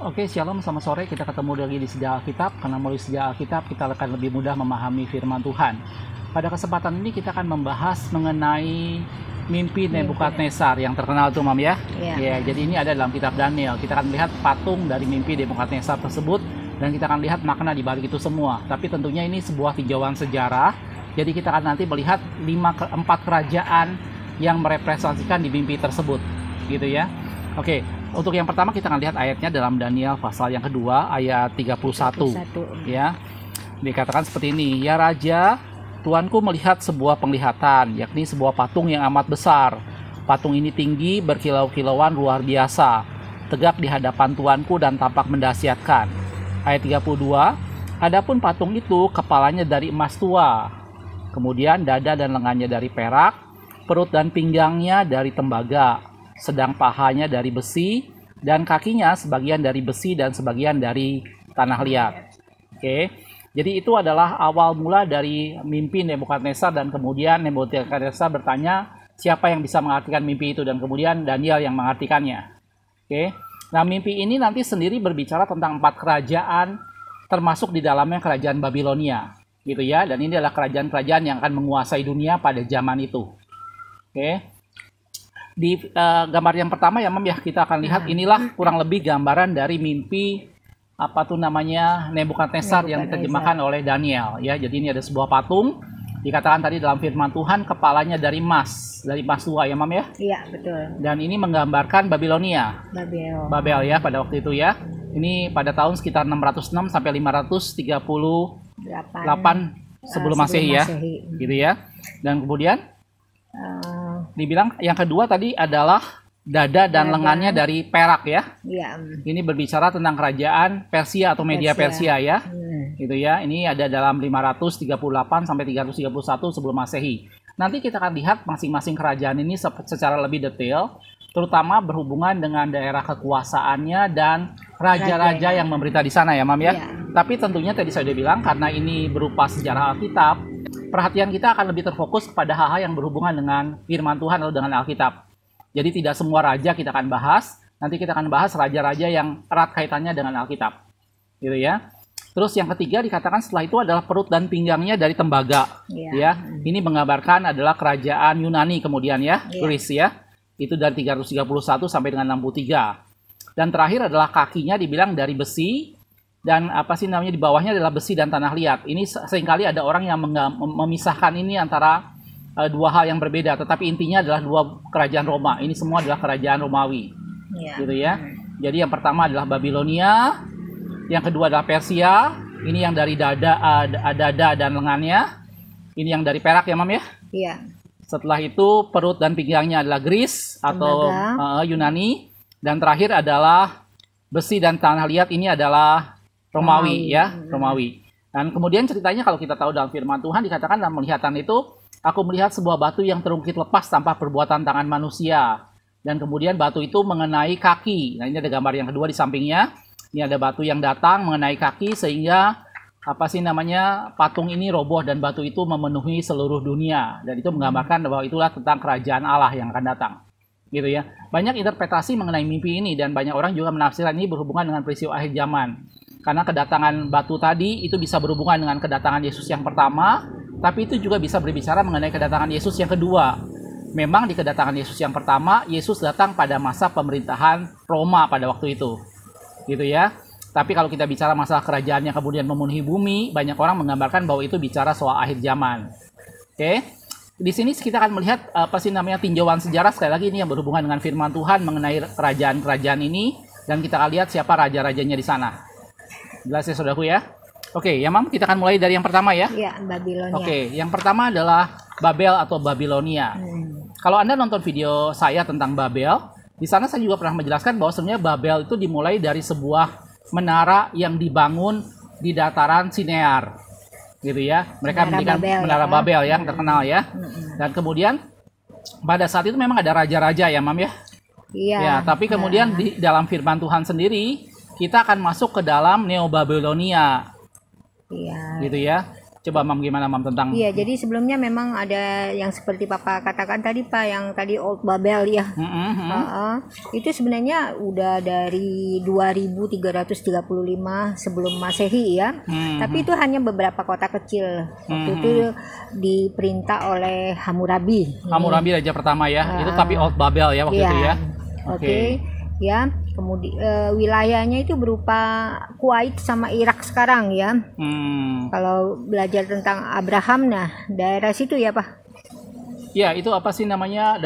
Oke, shalom, selamat sore. Kita ketemu lagi di Sejarah Alkitab. Karena melalui Sejarah Alkitab kita akan lebih mudah memahami firman Tuhan. Pada kesempatan ini kita akan membahas mengenai mimpi Nebukadnezar yang terkenal tuh, Mam ya. Ya, jadi ini ada dalam kitab Daniel. Kita akan melihat patung dari mimpi Nebukadnezar tersebut dan kita akan lihat makna di balik itu semua. Tapi tentunya ini sebuah tinjauan sejarah. Jadi kita akan nanti melihat 4 kerajaan yang merepresentasikan di mimpi tersebut, gitu ya. Oke, untuk yang pertama kita akan lihat ayatnya dalam Daniel pasal yang kedua ayat 31. Ya. Dikatakan seperti ini, "Ya Raja, Tuanku melihat sebuah penglihatan, yakni sebuah patung yang amat besar. Patung ini tinggi, berkilau-kilauan luar biasa, tegak di hadapan Tuanku dan tampak mendahsyatkan." Ayat 32, "Adapun patung itu kepalanya dari emas tua, kemudian dada dan lengannya dari perak, perut dan pinggangnya dari tembaga, sedang pahanya dari besi, dan kakinya sebagian dari besi dan sebagian dari tanah liat." Oke, jadi itu adalah awal mula dari mimpi Nebukadnezar, dan kemudian Nebukadnezar bertanya siapa yang bisa mengartikan mimpi itu, dan kemudian Daniel yang mengartikannya. Oke, nah mimpi ini nanti sendiri berbicara tentang 4 kerajaan, termasuk di dalamnya kerajaan Babilonia, gitu ya. Dan ini adalah kerajaan-kerajaan yang akan menguasai dunia pada zaman itu. Oke. Di gambar yang pertama ya, Mam ya, kita akan lihat inilah kurang lebih gambaran dari mimpi Nebukadnezar yang diterjemahkan oleh Daniel ya. Jadi ini ada sebuah patung, dikatakan tadi dalam firman Tuhan kepalanya dari emas tua ya, Mam ya. Iya, betul. Dan ini menggambarkan Babilonia. Babel ya pada waktu itu ya. Ini pada tahun sekitar 606 sampai 538 sebelum Masehi ya. Gitu ya. Dan kemudian dibilang yang kedua tadi adalah dada dan lengannya dari perak ya. Iya. Ini berbicara tentang kerajaan Persia atau Media Persia ya. Gitu ya. Ini ada dalam 538 sampai 331 sebelum Masehi. Nanti kita akan lihat masing-masing kerajaan ini secara lebih detail, terutama berhubungan dengan daerah kekuasaannya dan raja-raja yang memerintah di sana ya, Mam ya. Tapi tentunya tadi saya sudah bilang karena ini berupa sejarah Alkitab, perhatian kita akan lebih terfokus kepada hal-hal yang berhubungan dengan firman Tuhan atau dengan Alkitab. Jadi tidak semua raja kita akan bahas, nanti kita akan bahas raja-raja yang erat kaitannya dengan Alkitab. Gitu ya. Terus yang ketiga dikatakan setelah itu adalah perut dan pinggangnya dari tembaga. Ya. Ini menggambarkan adalah kerajaan Yunani kemudian ya, Greece ya. Itu dari 331 sampai dengan 63. Dan terakhir adalah kakinya dibilang dari besi, dan di bawahnya adalah besi dan tanah liat. Ini seringkali ada orang yang memisahkan ini antara dua hal yang berbeda, tetapi intinya adalah dua kerajaan Roma. Ini semua adalah kerajaan Romawi. Gitu ya. Jadi yang pertama adalah Babilonia, yang kedua adalah Persia, ini yang dari dada dan lengannya. Ini yang dari perak ya, Mam ya? Iya. Setelah itu perut dan pinggangnya adalah Greece atau Yunani, dan terakhir adalah besi dan tanah liat, ini adalah Romawi ya, Romawi. Dan kemudian ceritanya kalau kita tahu dalam firman Tuhan dikatakan dalam penglihatan itu, aku melihat sebuah batu yang terungkit lepas tanpa perbuatan tangan manusia. Dan kemudian batu itu mengenai kaki. Nah, ini ada gambar yang kedua di sampingnya. Ini ada batu yang datang mengenai kaki sehingga patung ini roboh dan batu itu memenuhi seluruh dunia. Dan itu menggambarkan bahwa itulah tentang kerajaan Allah yang akan datang. Gitu ya. Banyak interpretasi mengenai mimpi ini dan banyak orang juga menafsirkan ini berhubungan dengan peristiwa akhir zaman. Karena kedatangan batu tadi itu bisa berhubungan dengan kedatangan Yesus yang pertama, tapi itu juga bisa berbicara mengenai kedatangan Yesus yang kedua. Memang di kedatangan Yesus yang pertama, Yesus datang pada masa pemerintahan Roma pada waktu itu. Gitu ya. Tapi kalau kita bicara masalah kerajaan yang kemudian memenuhi bumi, banyak orang menggambarkan bahwa itu bicara soal akhir zaman. Oke. Di sini kita akan melihat tinjauan sejarah, sekali lagi ini yang berhubungan dengan firman Tuhan mengenai kerajaan-kerajaan ini, dan kita akan lihat siapa raja-rajanya di sana. Jelas ya saudaraku ya? Oke, ya Mam, kita akan mulai dari yang pertama ya. Iya, Babilonia. Oke, yang pertama adalah Babel atau Babilonia. Kalau Anda nonton video saya tentang Babel, di sana saya juga pernah menjelaskan bahwa sebenarnya Babel itu dimulai dari sebuah menara yang dibangun di dataran Sinear. Gitu ya. Mereka mendirikan menara Babel yang terkenal ya. Dan kemudian pada saat itu memang ada raja-raja ya, Mam ya. Iya. Ya, tapi kemudian di dalam firman Tuhan sendiri kita akan masuk ke dalam Neo Babilonia. Iya. Gitu ya. Coba Mam, gimana Mam tentang? Iya, jadi sebelumnya memang ada yang seperti Papa katakan tadi Pak, yang tadi Old Babel ya. Itu sebenarnya udah dari 2335 sebelum Masehi ya. Tapi itu hanya beberapa kota kecil. Waktu itu diperintah oleh Hammurabi. Hammurabi raja pertama ya. Itu tapi Old Babel ya waktu itu ya. Oke. Ya, kemudian wilayahnya itu berupa Kuwait sama Irak sekarang ya. Kalau belajar tentang Abraham, nah daerah situ ya Pak. Ya, itu apa sih namanya?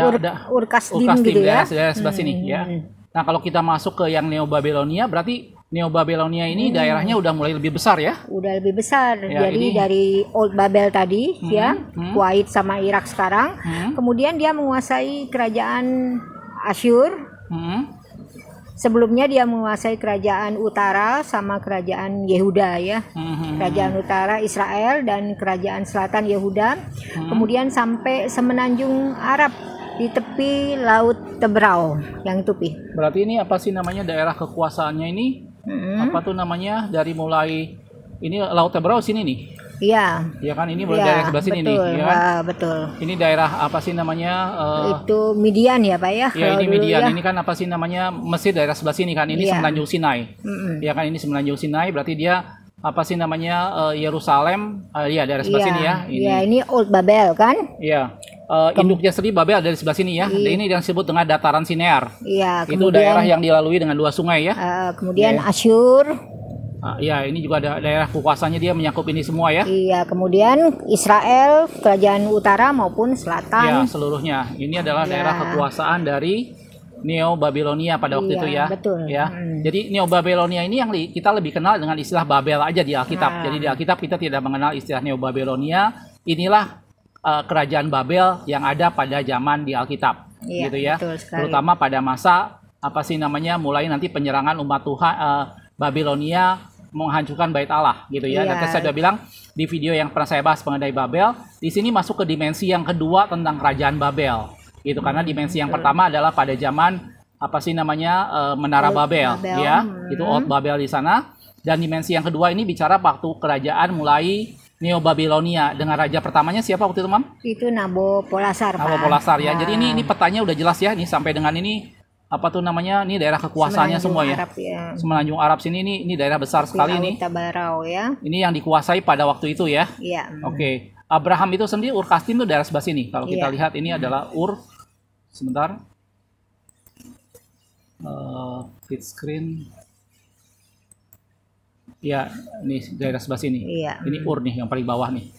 Ur-Kasdim gitu ya. Daerah sebelah sini ya. Nah, kalau kita masuk ke yang Neo Babilonia, berarti Neo Babilonia ini daerahnya udah mulai lebih besar ya? Udah lebih besar. Ya, jadi dari Old Babel tadi ya, Kuwait sama Irak sekarang. Kemudian dia menguasai kerajaan Asyur. Sebelumnya dia menguasai kerajaan utara sama kerajaan Yehuda ya. Kerajaan utara Israel dan kerajaan selatan Yehuda. Kemudian sampai semenanjung Arab di tepi Laut Tebrau yang itu Pi. Berarti ini apa sih namanya daerah kekuasaannya ini? Apa tuh namanya dari mulai ini Laut Tebrau sini nih? Iya. Ya kan ini mulai daerah sebelah sini nih, ya kan? Betul. Ini daerah apa sih namanya? Itu Midian ya Pak ya? Ya ini Midian. Ya. Ini kan apa sih namanya? Mesir daerah sebelah sini kan? Ini Semenanjung Sinai. Ya kan ini Semenanjung Sinai. Berarti dia apa sih namanya? Yerusalem. Ya daerah sebelah sini ya. Iya ini Old Babel kan? Iya. Induknya sendiri Babel dari sebelah sini ya. Ini yang disebut dengan dataran Sinear. Iya. Itu daerah yang dilalui dengan 2 sungai ya. Kemudian Asyur. Ya, ini juga ada daerah kekuasaannya, dia menyakup ini semua ya. Iya, kemudian Israel, kerajaan utara maupun selatan. Ya, seluruhnya. Ini adalah daerah kekuasaan dari Neo Babilonia pada waktu itu ya. Betul. Ya. Jadi Neo Babilonia ini yang kita lebih kenal dengan istilah Babel aja di Alkitab. Jadi di Alkitab kita tidak mengenal istilah Neo Babilonia. Inilah kerajaan Babel yang ada pada zaman di Alkitab. Gitu ya. Terutama pada masa apa sih namanya? Mulai nanti penyerangan umat Tuhan Babilonia menghancurkan bait Allah gitu ya. Dan saya sudah bilang di video yang pernah saya bahas mengenai Babel, di sini masuk ke dimensi yang kedua tentang kerajaan Babel. Gitu karena dimensi yang pertama adalah pada zaman apa sih namanya Menara Babel ya. Itu Old Babel di sana. Dan dimensi yang kedua ini bicara waktu kerajaan mulai Neo Babilonia dengan raja pertamanya siapa waktu itu Mam? Itu Nabopolassar. Nabopolassar ya. Jadi ini petanya udah jelas ya. Ini sampai dengan ini apa tuh namanya, ini daerah kekuasaannya semua ya. Semenanjung Arab sini ini daerah besar sekali ini. Ya. Ini yang dikuasai pada waktu itu ya. Iya. Oke. Abraham itu sendiri Ur-Kasdim itu daerah sebelah sini. Kalau kita lihat ini adalah Ur. Sebentar. Split screen. Ya, ini daerah sebelah sini. Iya. Ini Ur nih yang paling bawah nih.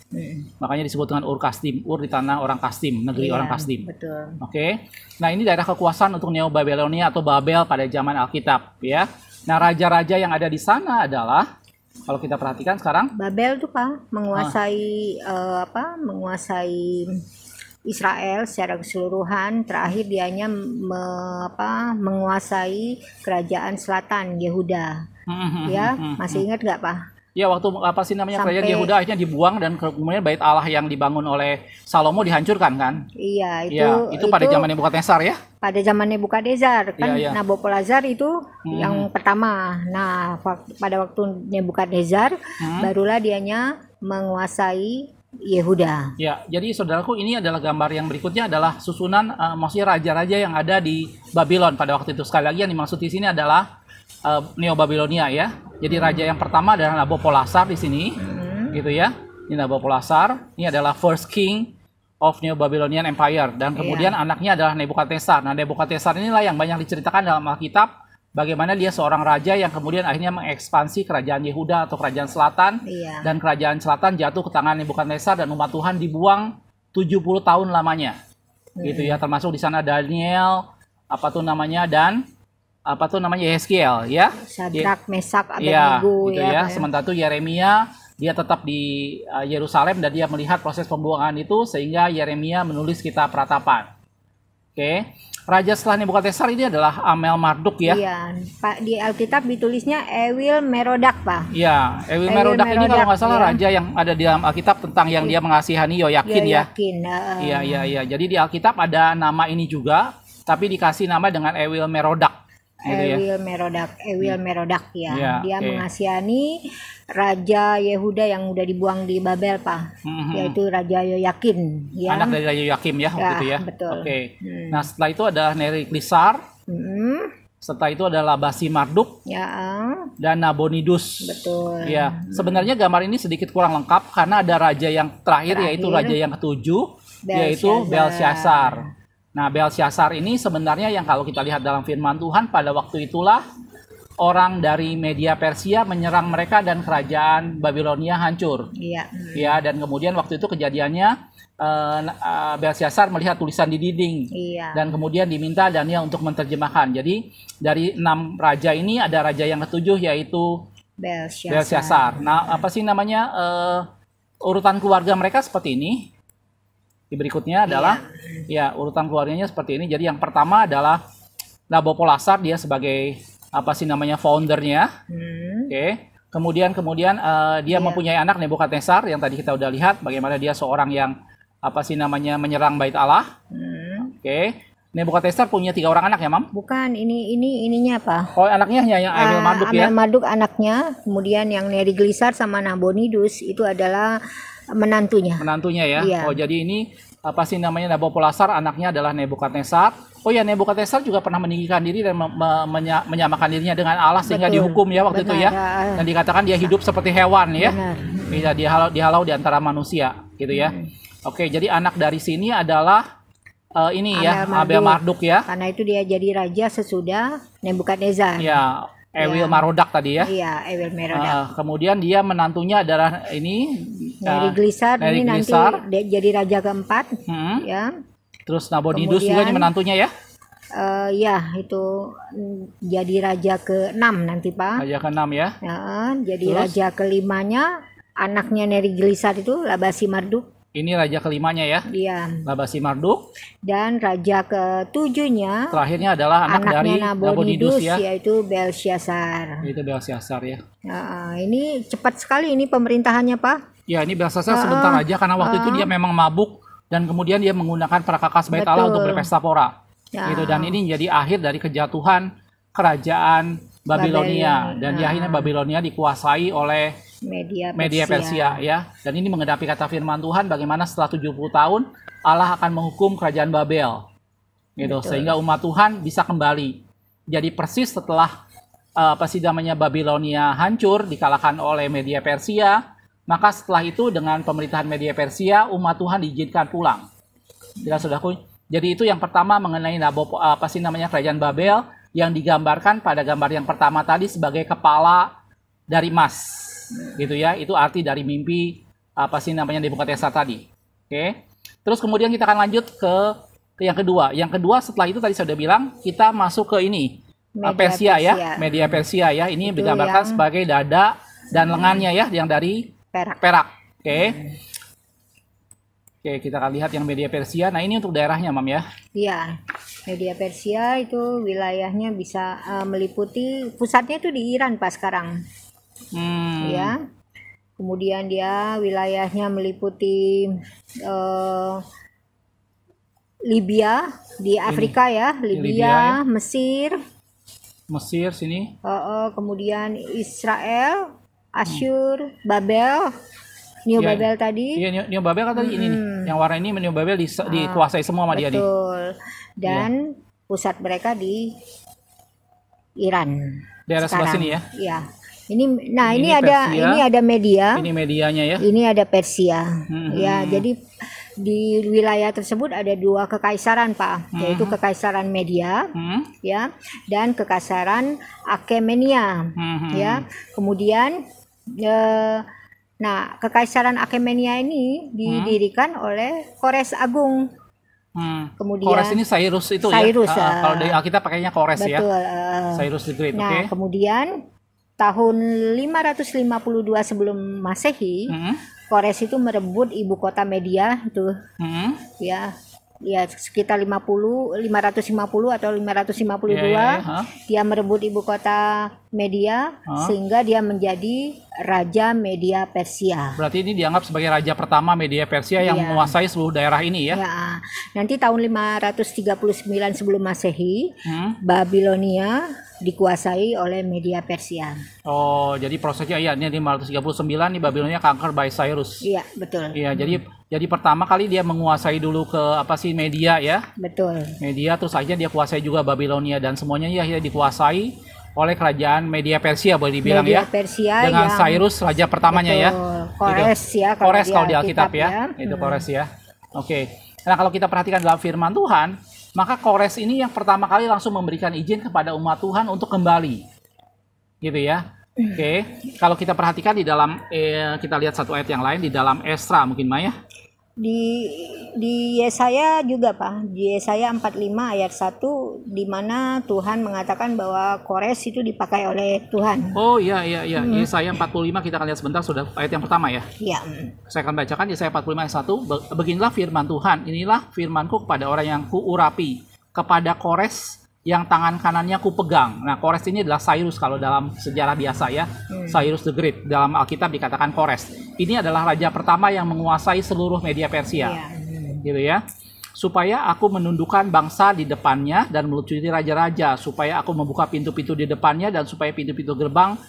Makanya disebut dengan Ur-Kasdim. Ur di tanah orang Kasdim, negeri orang Kasdim. Betul. Oke. Nah, ini daerah kekuasaan untuk Neo Babilonia atau Babel pada zaman Alkitab ya. Nah, raja-raja yang ada di sana adalah kalau kita perhatikan sekarang Babel tuh Pak menguasai menguasai Israel secara keseluruhan. Terakhir dianya menguasai kerajaan selatan Yehuda. Ya, masih ingat nggak Pak? Ya, waktu apa sih namanya kerajaan Yehuda akhirnya dibuang dan kemudian bait Allah yang dibangun oleh Salomo dihancurkan kan? Iya, itu pada zaman Nebukadnezar ya? Pada zaman Nebukadnezar kan Nabopolassar itu yang pertama. Nah, pada waktu Nebukadnezar barulah dianya menguasai Yehuda. Ya, jadi saudaraku ini adalah gambar yang berikutnya adalah susunan maksudnya raja-raja yang ada di Babylon pada waktu itu. Sekali lagi yang dimaksud di sini adalah Neo Babilonia ya. Jadi raja yang pertama adalah Nabopolassar di sini. Gitu ya. Ini Nabopolassar, ini adalah first king of Neo Babylonian Empire dan kemudian anaknya adalah Nebukadnezar. Nah, Nebukadnezar inilah yang banyak diceritakan dalam Alkitab bagaimana dia seorang raja yang kemudian akhirnya mengekspansi kerajaan Yehuda atau kerajaan selatan dan kerajaan selatan jatuh ke tangan Nebukadnezar dan umat Tuhan dibuang 70 tahun lamanya. Gitu ya, termasuk di sana Daniel dan Yeskiel ya. Sadrak, Mesak, Abednego gitu ya. Sementara itu Yeremia dia tetap di Yerusalem dan dia melihat proses pembuangan itu sehingga Yeremia menulis kitab Ratapan. Oke. Raja setelah Nebukadnezar ini adalah Amel Marduk ya. Iya, Pak, di Alkitab ditulisnya Ewil Merodak, Pak. Iya, Ewil Merodak ini kalau nggak salah raja yang ada di dalam Alkitab tentang yang dia mengasihani Yoyakin ya. Iya. Jadi di Alkitab ada nama ini juga, tapi dikasih nama dengan Ewil Merodak. Ewil Merodak ya. Dia mengasihani Raja Yehuda yang udah dibuang di Babel, Pak. Yaitu Raja Yoyakin ya. Anak dari Raja Yoyakim ya waktu itu ya. Betul. Nah, setelah itu ada Neriklisar. Setelah itu adalah Basi Marduk dan Nabonidus. Betul. Ya, sebenarnya gambar ini sedikit kurang lengkap karena ada raja yang terakhir yaitu raja yang ketujuh, yaitu Belsyazar. Nah, Belsyazar ini sebenarnya yang kalau kita lihat dalam firman Tuhan, pada waktu itulah orang dari Media Persia menyerang mereka dan kerajaan Babilonia hancur. Ya, dan kemudian waktu itu kejadiannya Belsyazar melihat tulisan di dinding dan kemudian diminta Daniel untuk menerjemahkan. Jadi dari 6 raja ini ada raja yang ketujuh yaitu Belsyazar. Nah, apa sih namanya urutan keluarga mereka seperti ini. Di berikutnya adalah urutan keluarganya seperti ini. Jadi yang pertama adalah Nabopolassar, dia sebagai apa sih namanya foundernya. Kemudian dia mempunyai anak Nebukadnezar yang tadi kita udah lihat bagaimana dia seorang yang apa sih namanya menyerang bait Allah. Nebukadnezar punya 3 orang anak ya, Mam? Bukan, ininya apa? Oh, anaknya yang Ewil Marduk ya. Ewil Marduk anaknya, kemudian yang Neriklisar sama Nabonidus itu adalah menantunya. Menantunya ya. Oh, jadi ini apa sih namanya Nabopolassar anaknya adalah Nebukadnezar. Oh ya, Nebukadnezar juga pernah meninggikan diri dan menyamakan dirinya dengan Allah sehingga dihukum ya waktu itu ya. Dan dikatakan dia hidup seperti hewan ya. Bisa dihalau di antara manusia gitu ya. Oke, jadi anak dari sini adalah Abel Marduk ya. Karena itu dia jadi raja sesudah Nebukadnezar. Ya, Ewil Merodak tadi ya. Iya, Ewil Merodak. Kemudian dia menantunya adalah ini Neriklisar ini nanti jadi raja keempat ya. Terus Nabonidus juga ini menantunya ya. Itu jadi raja ke-6 nanti, Pak. Raja ke-6 ya. Jadi raja ke-5-nya anaknya Neriklisar itu Labasi Marduk. Ini raja ke-5-nya ya. Iya. Labasi Marduk. Dan raja ke-7-nya terakhirnya adalah anak dari Nabonidus ya, yaitu Belsyazar. Itu Belsyazar ya. Ini cepat sekali ini pemerintahannya, Pak. Ya, ini Belsyazar sebentar aja karena waktu itu dia memang mabuk dan kemudian dia menggunakan perkakas bait Allah untuk berpesta pora. Gitu, dan ini jadi akhir dari kejatuhan kerajaan Babilonia dan di akhirnya Babilonia dikuasai oleh Media Persia ya. Dan ini mengenapi kata firman Tuhan bagaimana setelah 70 tahun Allah akan menghukum kerajaan Babel. Gitu. Sehingga umat Tuhan bisa kembali. Jadi persis setelah Babilonia hancur dikalahkan oleh Media Persia, maka setelah itu dengan pemerintahan Media Persia umat Tuhan diizinkan pulang. Saudaraku. Jadi itu yang pertama mengenai kerajaan Babel yang digambarkan pada gambar yang pertama tadi sebagai kepala dari emas. Gitu ya, itu arti dari mimpi Nebukadnezar tadi. Terus kemudian kita akan lanjut ke yang kedua. Yang kedua setelah itu tadi saya sudah bilang kita masuk ke ini Persia ya, Media Persia ya. Ini itu digambarkan sebagai dada dan lengannya ya, yang dari perak. Oke, kita akan lihat yang Media Persia. Nah, ini untuk daerahnya, Mam ya. Iya. Media Persia itu wilayahnya bisa meliputi, pusatnya itu di Iran Pak sekarang. Ya. Kemudian dia wilayahnya meliputi Libya di Afrika ya, Libya, Mesir sini. Kemudian Israel, Asyur, Babel, Babel tadi. Iya, Babel kan tadi ini nih. Yang warna ini Babel dikuasai semua sama dia nih. Betul. Dan pusat mereka di Iran. Daerah sebelah sini ya. Iya. Ini ada media. Ini medianya ya. Ini ada Persia. Ya, jadi di wilayah tersebut ada 2 kekaisaran, Pak, yaitu kekaisaran Media ya, dan kekaisaran Achaemenida ya. Kemudian kekaisaran Achaemenida ini didirikan oleh Kores Agung. Kemudian Kores ini Cyrus itu Cyrus, ya. Kalau dari Alkitab pakainya Kores ya. Betul. Cyrus the Great. Kemudian tahun 552 sebelum Masehi, Kores itu merebut ibu kota Media itu, ya. ya sekitar 550 atau 552. Dia merebut ibu kota Media sehingga dia menjadi raja Media Persia. Berarti ini dianggap sebagai raja pertama Media Persia yang menguasai seluruh daerah ini ya. Nanti tahun 539 sebelum Masehi, Babilonia dikuasai oleh Media Persia. Oh, jadi prosesnya ini 539 nih Babilonia conquer by Cyrus. Iya, betul. Iya, jadi pertama kali dia menguasai dulu ke Media ya. Betul. Media, terus akhirnya dia kuasai juga Babilonia dan semuanya akhirnya dikuasai oleh kerajaan Media Persia boleh dibilang Media Persia dengan Cyrus raja pertamanya ya. Kores gitu. ya kalau di Alkitab ya. Itu Kores ya. Oke. Nah, kalau kita perhatikan dalam firman Tuhan, maka Kores ini yang pertama kali langsung memberikan izin kepada umat Tuhan untuk kembali. Gitu ya. Oke. Kalau kita perhatikan di dalam kita lihat satu ayat yang lain di dalam Esra mungkin Maya. Di Yesaya juga Pak, di Yesaya 45 ayat 1 di mana Tuhan mengatakan bahwa Kores itu dipakai oleh Tuhan. Oh iya. Yesaya 45 kita akan lihat sebentar, sudah ayat yang pertama ya. Iya. Saya akan bacakan Yesaya 45 ayat 1. Beginilah firman Tuhan, inilah firmanku kepada orang yang kuurapi, kepada Kores yang tangan kanannya ku pegang. Nah, Kores ini adalah Cyrus kalau dalam sejarah biasa ya. Cyrus the Great dalam Alkitab dikatakan Kores. Ini adalah raja pertama yang menguasai seluruh Media Persia. Gitu ya. Supaya aku menundukkan bangsa di depannya dan melucuti raja-raja, supaya aku membuka pintu-pintu di depannya dan supaya pintu-pintu gerbang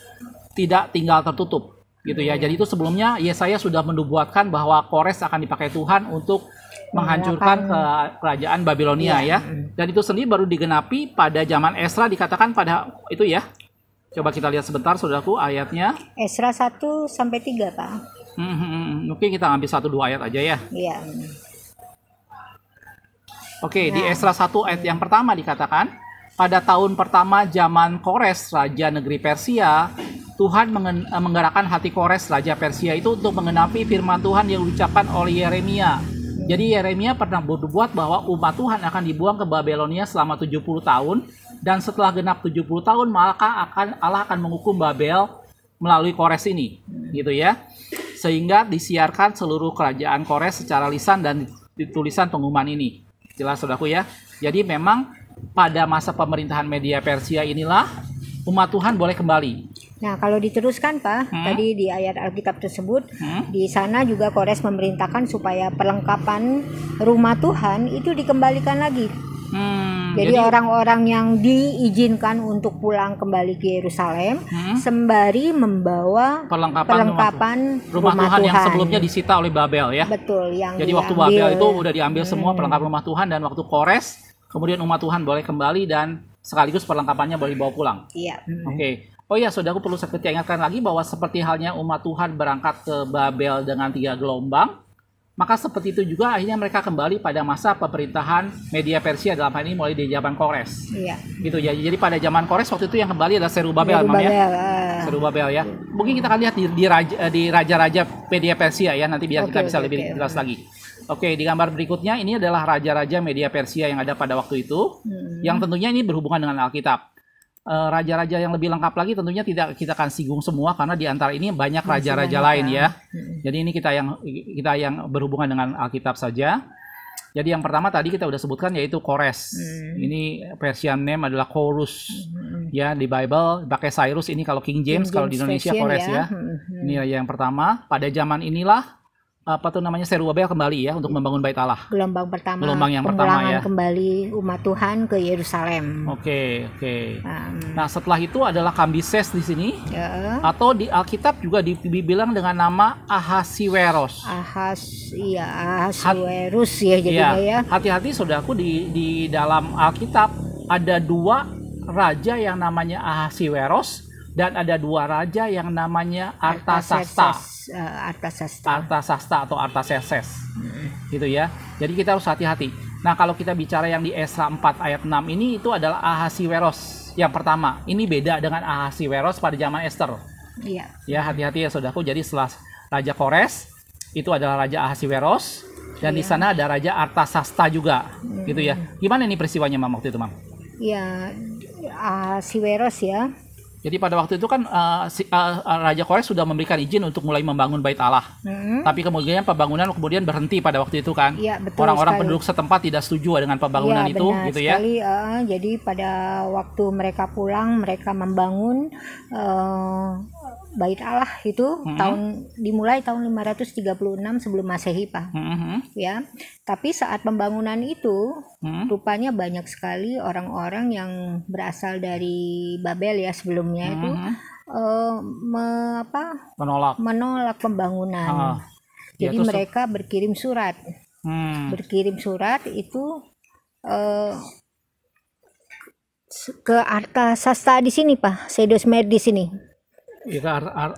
tidak tinggal tertutup. Gitu ya. Jadi itu sebelumnya Yesaya sudah menubuatkan bahwa Kores akan dipakai Tuhan untuk menghancurkan kerajaan Babilonia ya. Dan itu sendiri baru digenapi pada zaman Esra, dikatakan pada itu ya. Coba kita lihat sebentar saudaraku ayatnya. Esra 1 sampai 3 Pak. Mungkin kita ambil 1-2 ayat aja ya. Iya. Oke, di Esra 1 ayat yang pertama dikatakan, pada tahun pertama zaman Kores raja negeri Persia, Tuhan menggerakkan hati Kores raja Persia itu untuk mengenapi firman Tuhan yang diucapkan oleh Yeremia. Jadi Yeremia pernah bernubuat bahwa umat Tuhan akan dibuang ke Babilonia selama 70 tahun. Dan setelah genap 70 tahun, maka Allah akan menghukum Babel melalui Kores ini. Gitu ya. Sehingga disiarkan seluruh kerajaan Kores secara lisan dan ditulisan pengumuman ini. Jelas saudaraku ya. Jadi memang pada masa pemerintahan Media Persia inilah umat Tuhan boleh kembali. Nah, kalau diteruskan Pak, tadi di ayat Alkitab tersebut, di sana juga Kores memerintahkan supaya perlengkapan rumah Tuhan itu dikembalikan lagi. Jadi orang-orang yang diizinkan untuk pulang kembali ke Yerusalem sembari membawa perlengkapan rumah Tuhan yang sebelumnya disita oleh Babel ya. Betul. Jadi waktu Babel itu udah diambil semua perlengkapan rumah Tuhan, dan waktu Kores kemudian umat Tuhan boleh kembali dan sekaligus perlengkapannya boleh dibawa pulang. Iya. Oke. Oh ya, saudaraku perlu saya ingatkan lagi bahwa seperti halnya umat Tuhan berangkat ke Babel dengan 3 gelombang, maka seperti itu juga akhirnya mereka kembali pada masa pemerintahan Media Persia, dalam hal ini mulai di zaman Kores. Iya. Gitu ya. Jadi pada zaman Kores waktu itu yang kembali adalah Zerubabel ya. Zerubabel ya. Mungkin kita akan lihat di raja-raja Media Persia ya, nanti biar kita bisa lebih jelas lagi. Oke, di gambar berikutnya ini adalah raja-raja Media Persia yang ada pada waktu itu, yang tentunya ini berhubungan dengan Alkitab. Raja-raja yang lebih lengkap lagi tentunya tidak kita akan singgung semua, karena di antara ini banyak raja-raja lain ya. Jadi ini kita yang berhubungan dengan Alkitab saja. Jadi yang pertama tadi kita udah sebutkan yaitu Kores. Ini Persian name adalah Korus. Ya, di Bible pakai Cyrus, ini kalau King James kalau di Indonesia Kores ya. Ini yang pertama. Pada zaman inilah Zerubabel kembali ya untuk membangun Bait Allah. Gelombang pertama. Gelombang yang pertama ya. Kembali umat Tuhan ke Yerusalem. Oke. Nah, setelah itu adalah Kambises di sini. Ya. Atau di Alkitab juga dibilang dengan nama Ahasiweros. Ahasiwerus ya jadinya ya. Hati-hati saudaraku, di dalam Alkitab ada 2 raja yang namanya Ahasiweros. Dan ada 2 raja yang namanya Artasasta atau Artaserses. Gitu ya. Jadi kita harus hati-hati. Nah, kalau kita bicara yang di Esra 4 ayat 6 ini, itu adalah Ahasiweros yang pertama. Ini beda dengan Ahasiweros pada zaman Esther. Iya. Ya, hati-hati ya saudaraku. Jadi setelah Raja Kores, itu adalah Raja Ahasiweros. Dan di sana ada Raja Artasasta juga. Gitu ya. Gimana nih peristiwanya, Mam, waktu itu, Mam? Ya, Ahasiweros ya. Jadi pada waktu itu kan Raja Kores sudah memberikan izin untuk mulai membangun Bait Allah. Tapi kemudian pembangunan kemudian berhenti pada waktu itu kan. Ya, betul. Orang-orang penduduk setempat tidak setuju dengan pembangunan ya, itu, gitu sekali, ya. Jadi pada waktu mereka pulang, mereka membangun Bait Allah itu dimulai tahun 536 sebelum Masehi, Pak. Ya. Tapi saat pembangunan itu rupanya banyak sekali orang-orang yang berasal dari Babel ya sebelumnya itu menolak pembangunan. Jadi mereka berkirim surat. Berkirim surat itu ke Artasasta di sini, Pak. Sedosmer di sini. Itu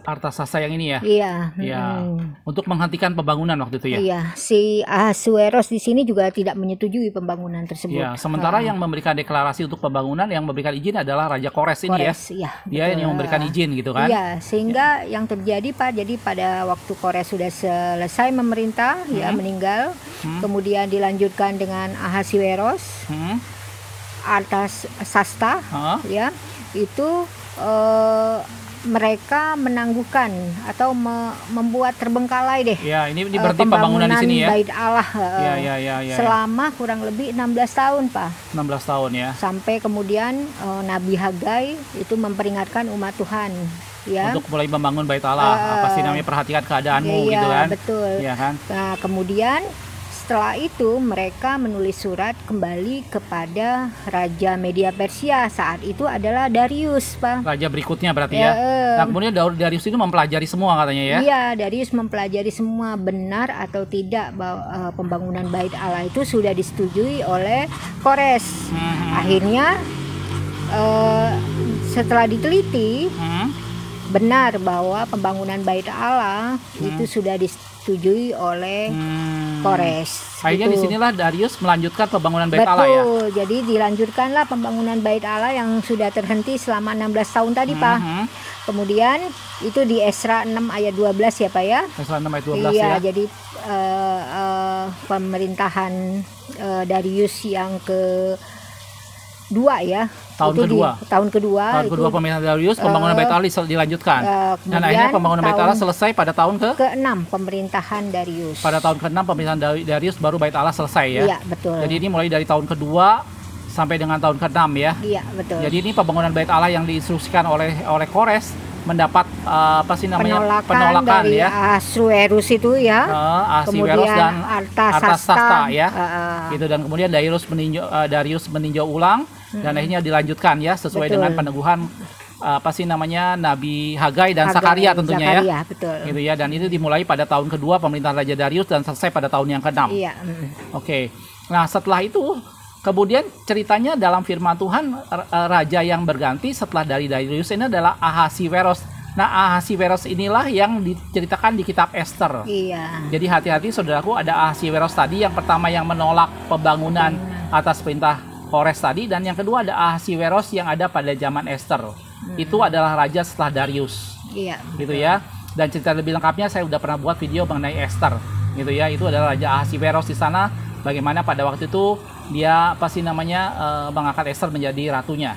Artasasta yang ini ya? Iya. Ya. Untuk menghentikan pembangunan waktu itu ya? Iya. Si Ahasuerus di sini juga tidak menyetujui pembangunan tersebut. Ya. Sementara yang memberikan deklarasi untuk pembangunan, yang memberikan izin adalah Raja Kores ini ya? Iya. Dia yang memberikan izin gitu kan? Iya. Sehingga yang terjadi, Pak, jadi pada waktu Kores sudah selesai memerintah, ya meninggal, kemudian dilanjutkan dengan Ahasuerus, Artasasta, ya, itu mereka menangguhkan atau membuat terbengkalai deh. Ya, ini berarti pembangunan di sini ya. Bait Allah. Ya. Selama kurang lebih 16 tahun, Pak. 16 tahun ya. Sampai kemudian Nabi Hagai itu memperingatkan umat Tuhan, ya. Untuk mulai membangun Bait Allah. Pasti namanya perhatikan keadaanmu gitu kan. Betul. Iya kan? Nah, kemudian setelah itu mereka menulis surat kembali kepada Raja Media Persia, saat itu adalah Darius, Pak. Raja berikutnya berarti ya. Nah, kemudian Darius itu mempelajari semua katanya ya. Iya, Darius mempelajari semua benar atau tidak bahwa pembangunan Bait Allah itu sudah disetujui oleh Kores. Akhirnya setelah diteliti benar bahwa pembangunan Bait Allah itu sudah disetujui oleh Kores. Akhirnya disinilah Darius melanjutkan pembangunan Bait Allah ya. Betul, jadi dilanjutkanlah pembangunan Bait Allah yang sudah terhenti selama 16 tahun tadi, Pak. Kemudian itu di Esra 6 ayat 12 ya, Pak ya. Esra 6 ayat 12 iya, ya. Jadi pemerintahan Darius yang kedua ya. Tahun kedua pemerintahan Darius, pembangunan Bait Allah dilanjutkan. Dan akhirnya pembangunan Bait Allah selesai pada tahun ke-6 pemerintahan Darius. Pada tahun ke-6 pemerintahan Darius baru Bait Allah selesai ya. Iya, betul. Jadi ini mulai dari tahun kedua sampai dengan tahun ke-6 ya. Iya, betul. Jadi ini pembangunan Bait Allah yang diinstruksikan oleh Kores mendapat penolakan dari ya. Ahasuerus itu ya. Ahasuerus dan Artasasta ya. Gitu, dan kemudian Darius meninjau ulang dan akhirnya dilanjutkan ya sesuai dengan peneguhan Nabi Hagai dan Sakaria tentunya ya. Betul. Gitu ya, dan itu dimulai pada tahun kedua pemerintahan Raja Darius dan selesai pada tahun yang ke-6. Iya. Oke. Nah, setelah itu kemudian ceritanya dalam firman Tuhan, raja yang berganti setelah dari Darius ini adalah Ahasuerus. Nah, Ahasuerus inilah yang diceritakan di kitab Ester. Iya. Jadi hati-hati saudaraku, ada Ahasuerus tadi yang pertama yang menolak pembangunan atas perintah Kores tadi, dan yang kedua ada Ahasuerus yang ada pada zaman Ester. Itu adalah raja setelah Darius. Iya. Gitu ya. Dan cerita lebih lengkapnya saya udah pernah buat video mengenai Ester. Gitu ya. Itu adalah Raja Ahasuerus di sana. Bagaimana pada waktu itu dia mengangkat Ester menjadi ratunya.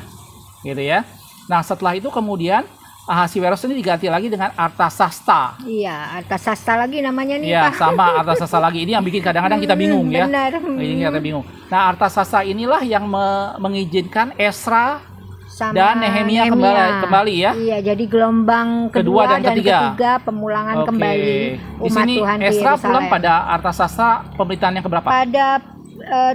Gitu ya. Nah, setelah itu kemudian Ahasuerus ini diganti lagi dengan Artasasta. Iya, Artasasta lagi namanya nih, Pak. Iya, sama Artasasta lagi. Ini yang bikin kadang-kadang kita bingung ya. Benar. Ini kita bingung. Nah, Artasasta inilah yang mengizinkan Esra dan Nehemia kembali ya. Iya, jadi gelombang kedua dan ketiga pemulangan kembali umat Tuhan di Yerusalem. Esra pulang pada Artasasta pemerintahan yang keberapa? Pada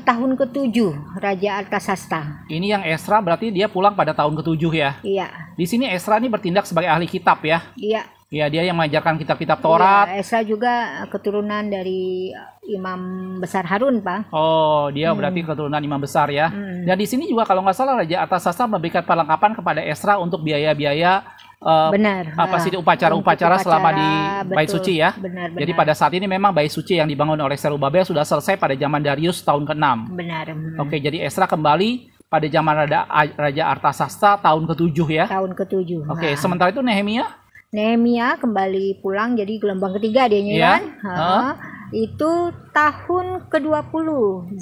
tahun ke-7 Raja Artasasta. Ini yang Esra berarti dia pulang pada tahun ke-7 ya. Iya. Di sini Esra ini bertindak sebagai ahli kitab ya. Iya. Ya, dia yang mengajarkan kitab-kitab Taurat. Iya, Esra juga keturunan dari Imam Besar Harun, Pak. Oh, dia berarti keturunan Imam Besar ya. Dan di sini juga kalau nggak salah Raja Artasasta memberikan perlengkapan kepada Esra untuk biaya-biaya benar. upacara-upacara selama di Bait Suci ya. Benar. Jadi pada saat ini memang Bait Suci yang dibangun oleh Zerubabel sudah selesai pada zaman Darius tahun ke-6. Benar. Oke, jadi Esra kembali pada zaman Raja Artasasta tahun ke-7 ya. Tahun ke-7. Oke, sementara itu Nehemia kembali pulang, jadi gelombang ketiga dia kan. Itu tahun ke-20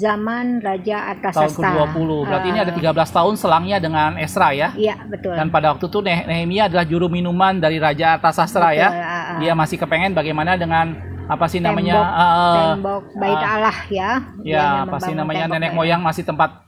zaman Raja Artasasta. Tahun ke-20. Berarti ini ada 13 tahun selangnya dengan Esra ya? Iya, betul. Dan pada waktu itu Nehemia adalah juru minuman dari Raja Artasasta ya. Dia masih kepengen bagaimana dengan apa sih namanya tembok Bait Allah ya. Ya, pasti namanya nenek moyang masih tempat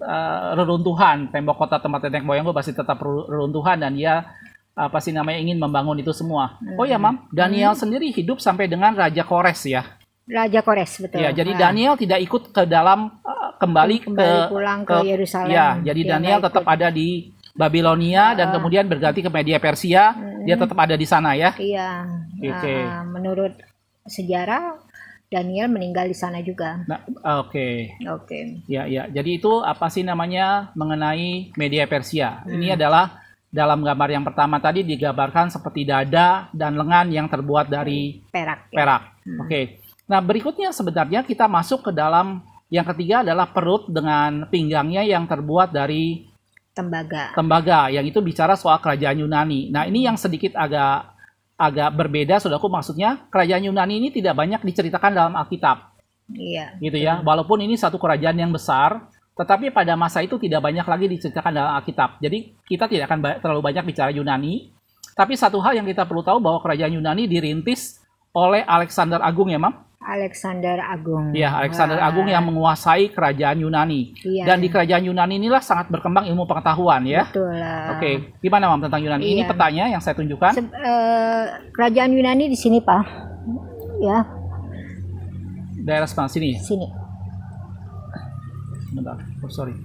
reruntuhan. Tembok kota tempat nenek moyang gue masih tetap reruntuhan dan dia apa sih namanya ingin membangun itu semua. Oh ya, Mam, Daniel sendiri hidup sampai dengan Raja Kores ya. Raja Kores, betul. Ya, jadi Daniel tidak ikut ke dalam kembali pulang ke Yerusalem. Ya, jadi Daniel tetap ada di Babilonia dan kemudian berganti ke Media Persia. Dia tetap ada di sana ya. Iya. Oke. Menurut sejarah Daniel meninggal di sana juga. Nah, oke. Oke. Ya, ya. Jadi itu apa sih namanya mengenai Media Persia. Ini adalah dalam gambar yang pertama tadi digambarkan seperti dada dan lengan yang terbuat dari perak. Oke. Nah, berikutnya sebenarnya kita masuk ke dalam yang ketiga adalah perut dengan pinggangnya yang terbuat dari tembaga yang itu bicara soal kerajaan Yunani. Nah, ini yang sedikit agak berbeda, saudaraku, maksudnya kerajaan Yunani ini tidak banyak diceritakan dalam Alkitab. Iya. Gitu ya. Walaupun ini satu kerajaan yang besar, tetapi pada masa itu tidak banyak lagi diceritakan dalam Alkitab. Jadi kita tidak akan terlalu banyak bicara Yunani. Tapi satu hal yang kita perlu tahu bahwa kerajaan Yunani dirintis oleh Alexander Agung ya, Mam? Alexander Agung. Ya, Alexander Agung yang menguasai kerajaan Yunani. Iya. Dan di kerajaan Yunani inilah sangat berkembang ilmu pengetahuan ya. Betul. Oke, gimana Mam tentang Yunani? Iya. Ini petanya yang saya tunjukkan. Kerajaan Yunani di sini, Pak. Ya. Daerah sebelah sini. Sini. Bentar. Oh, sorry.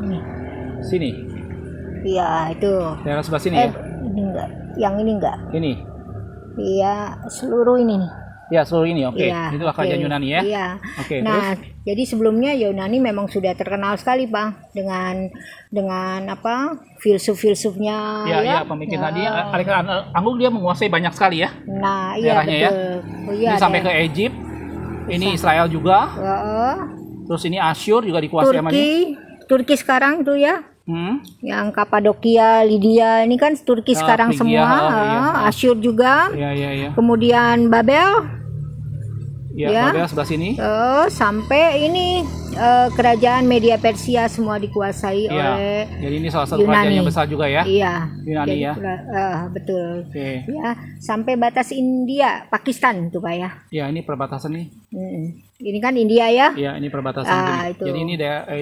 Ini. Sini. Iya, itu. Daerah sebelah sini ya. Ini enggak. Yang ini enggak. Ini. Iya, seluruh ini nih. Ya, seluruh ini. Oke. Ya, Itulah kerajaan Yunani ya. Iya. Oke. Nah, jadi sebelumnya Yunani memang sudah terkenal sekali, Pak, dengan apa? Filsuf-filsufnya ya, pemikir tadi Alexander Agung dia menguasai banyak sekali ya. Nah, iya betul. Ya. Ini sampai ke Egypt. Ini Israel juga. Terus ini Asyur juga dikuasai sama dia. Turki sekarang tuh ya. Yang Kapadokia, Lydia, ini kan Turki sekarang Frigia, semua. Asyur juga. Iya. Kemudian Babel. Ya, Babel sebelah sini. Sampai ini kerajaan Media Persia semua dikuasai oleh jadi ini salah satu kerajaan yang besar juga ya. Iya. Yunani jadi, ya. Betul. Okay. Ya, sampai batas India, Pakistan tuh Pak ya. Ya, ini perbatasan nih. Ini kan India ya. Iya, ini perbatasan. Itu. Jadi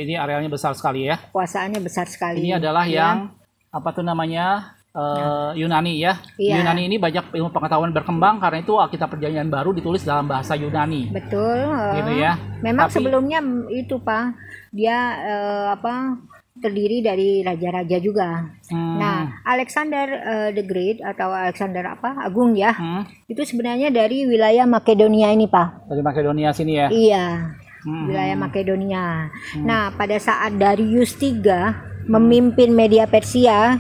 ini arealnya besar sekali ya. Kuasaannya besar sekali. Ini adalah yang apa tuh namanya? Yunani ya. Iya. Yunani ini banyak ilmu pengetahuan berkembang karena itu Alkitab Perjanjian Baru ditulis dalam bahasa Yunani. Betul. Gitu ya. Memang sebelumnya itu Pak, dia terdiri dari raja-raja juga. Nah, Alexander the Great atau Alexander Agung ya, itu sebenarnya dari wilayah Makedonia ini Pak. Dari Makedonia sini ya. Iya. Wilayah Makedonia. Nah, pada saat Darius III memimpin Media Persia,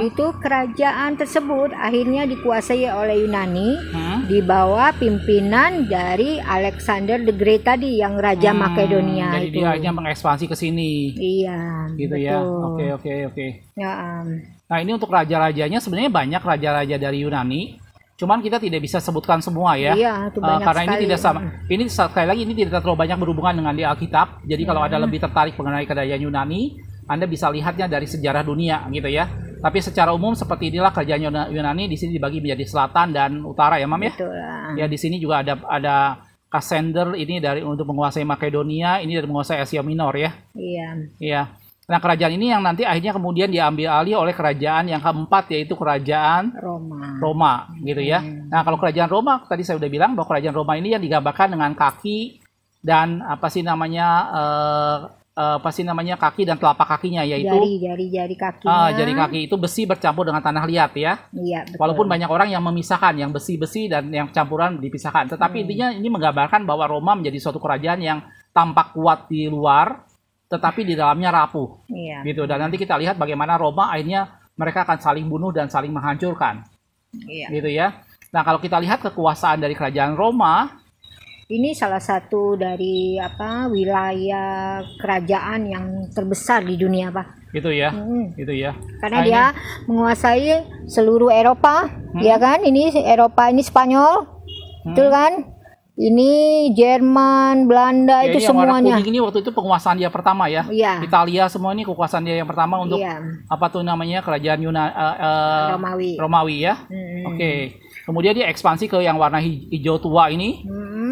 itu kerajaan tersebut akhirnya dikuasai oleh Yunani di bawah pimpinan dari Alexander the Great tadi yang Raja Makedonia. Jadi itu. dia akhirnya mengekspansi ke sini. Iya. Gitu betul. Ya. Oke. Ya, Nah, ini untuk raja-rajanya sebenarnya banyak raja-raja dari Yunani. Cuman kita tidak bisa sebutkan semua ya. Iya, itu banyak karena sekali. ini tidak sama. Ini sekali lagi ini tidak terlalu banyak berhubungan dengan di Alkitab. Jadi kalau ada lebih tertarik mengenai kerajaan Yunani, Anda bisa lihatnya dari sejarah dunia gitu ya. Tapi secara umum seperti inilah kerajaan Yunani di sini dibagi menjadi selatan dan utara ya, Mam ya. Betul. Ya, di sini juga ada Cassander ini dari untuk menguasai Makedonia, ini dari menguasai Asia Minor ya. Iya. Nah, kerajaan ini yang nanti akhirnya kemudian diambil alih oleh kerajaan yang keempat, yaitu kerajaan Roma gitu ya. Nah, kalau kerajaan Roma tadi saya sudah bilang bahwa kerajaan Roma ini yang digambarkan dengan kaki dan kaki dan telapak kakinya, yaitu jari kakinya. Jari kaki itu besi bercampur dengan tanah liat ya. Iya, betul. Walaupun banyak orang yang memisahkan yang besi-besi dan yang campuran dipisahkan, tetapi intinya ini menggambarkan bahwa Roma menjadi suatu kerajaan yang tampak kuat di luar tetapi di dalamnya rapuh. Iya. Gitu. Dan nanti kita lihat bagaimana Roma akhirnya mereka akan saling bunuh dan saling menghancurkan. Iya. Gitu ya. Nah, kalau kita lihat kekuasaan dari kerajaan Roma ini salah satu dari wilayah kerajaan yang terbesar di dunia, Pak. Gitu ya. Gitu ya. Karena dia menguasai seluruh Eropa, ya kan? Ini Eropa, ini Spanyol. Betul kan? Ini Jerman, Belanda, itu semuanya. Warna kuning ini waktu itu penguasaan dia pertama ya. Iya. Italia semua ini kekuasaan dia yang pertama untuk apa tuh namanya kerajaan Romawi ya. Oke. Kemudian dia ekspansi ke yang warna hijau tua ini.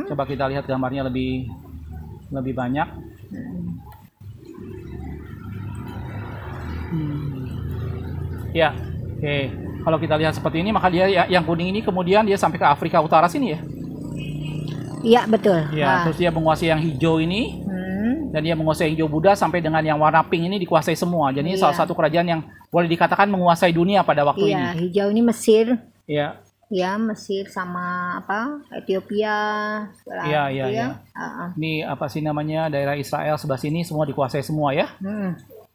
Coba kita lihat gambarnya lebih banyak. Ya, oke. Kalau kita lihat seperti ini, maka dia yang kuning ini kemudian dia sampai ke Afrika Utara sini ya. Iya, betul. Ya, terus dia menguasai yang hijau ini. Dan dia menguasai hijau Buddha sampai dengan yang warna pink ini dikuasai semua. Jadi salah satu kerajaan yang boleh dikatakan menguasai dunia pada waktu ini. Iya, hijau ini Mesir. Iya. Ya, Mesir sama Ethiopia. Iya. Ini apa sih namanya daerah Israel sebelah sini semua dikuasai semua ya.